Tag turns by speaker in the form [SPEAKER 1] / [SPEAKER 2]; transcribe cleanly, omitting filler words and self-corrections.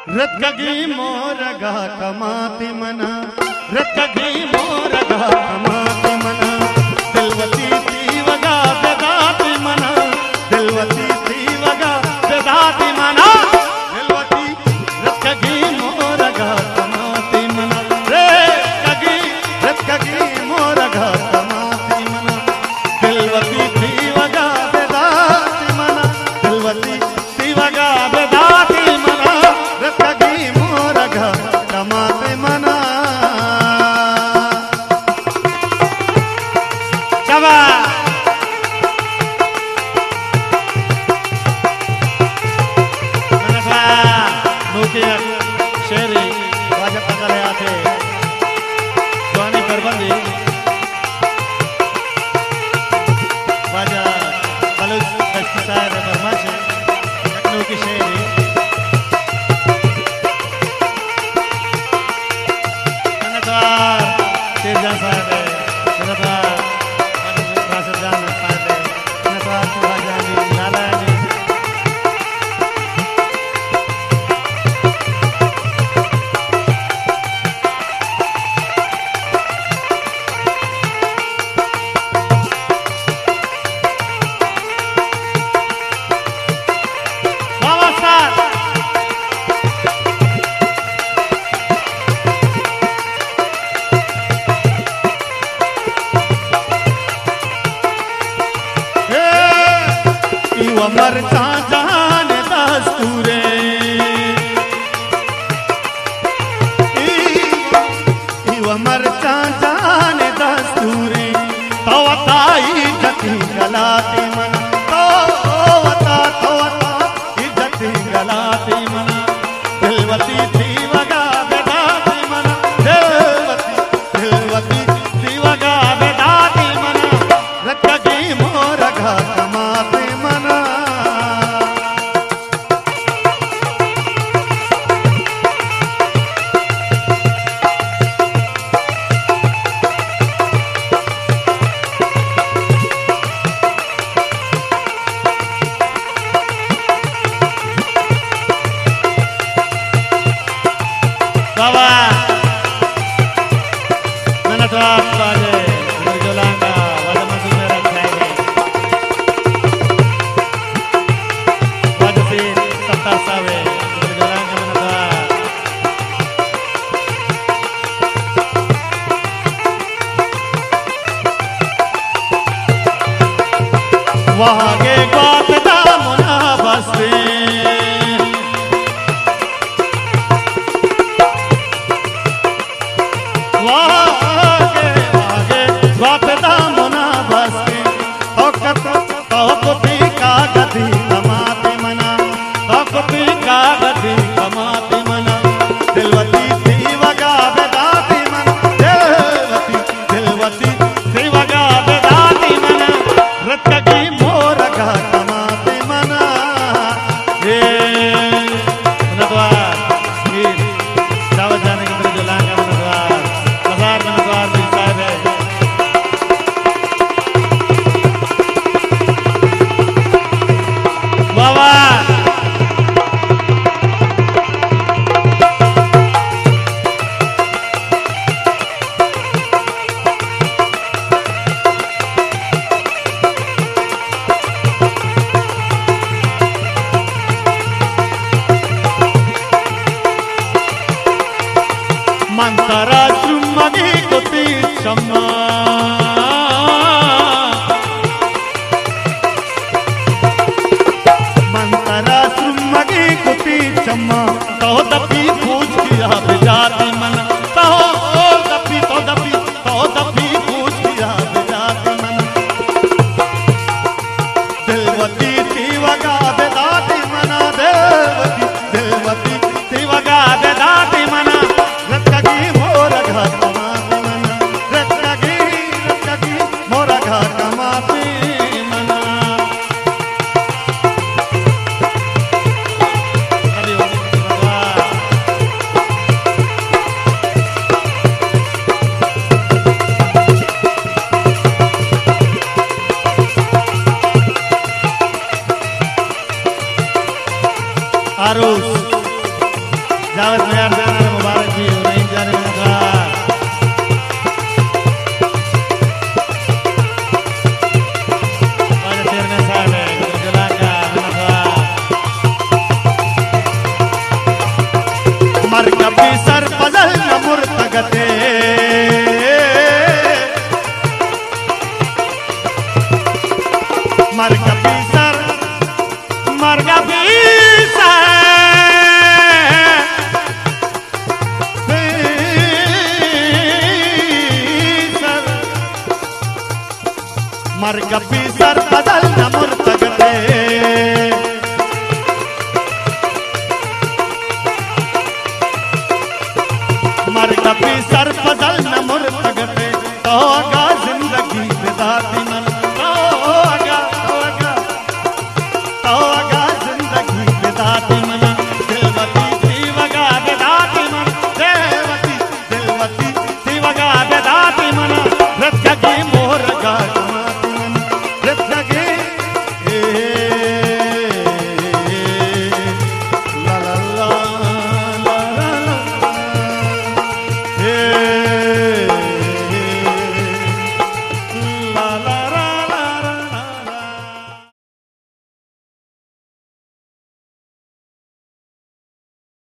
[SPEAKER 1] रत्कगी मोरगा कमाती मना, रत्कगी मोरगा कमाती मना, दिलवती थी वगा बेदाती मना, दिलवती थी वगा बेदाती मना, दिलवती रत्कगी मोरगा कमाती मना, रत्कगी मोरगा कमाती मना, दिलवती थी वगा बेदाती मना, दिलवती थी वगा बेदाती मना, रत्कगी मोरगा कमाती मना। शेरी वाजा पकड़े आते जवानी करबंदी वाजा बलूच कश्ती साहब बरमाशी लखनऊ की शेरी धन्यवाद शेरजान साहब धन्यवाद राशिद जान साहब धन्यवाद सुभाजान जी लाला जी अमर जान दस्तूरे अमर जान दस्तूरे तवताई जती गलाती मन तवता इज्जती गलाती मन दिलवती थी वगा बेदाती मन दिलवती थी वगा बेदाती मन रत्कगी मोरगा कमाती मन। बाबा मैंने तो आप बाजे जोलांगा वाला मसूद में रखाएंगे वाजसी सत्ता सावे जोलांगा मैंने तो वहाँ के बात दामुना बस्ती दिलवती थी वगा बेदाती मन दिलवती थी वगा बेदाती मन रत्कगी मोरगा कमाती मना। ये नदवार दावत जाने के मेरे जो लांगा नदवार बाजार में नदवार भी साहब है बाबा मंतरा चुम्मगी कोती चम्मा मंतरा चुम्मगी कोती चम्मा तो दपी पूछ किया बेजाती मन तो दपी पूछ किया बेजाती मन दिलवती थी वगा बेदाती मना दिलवती थी वगा बेदाती मना रत्कगी मोरगा कमाती मना रत्कगी मोरगा कमाती मना। आरोस जावत नया जाना मुबारक जी नहीं जाने का और शेर में साहब है गुजरा का मर कभी सर बदल न मुर्तगते मर कभी सर मर कभी मर कभी सर बदल न मुर्तगते मर कभी सर बदल न मुर्तगते तो आगा जिंदगी बिदाती मन तो आगा जिंदगी बिदाती मन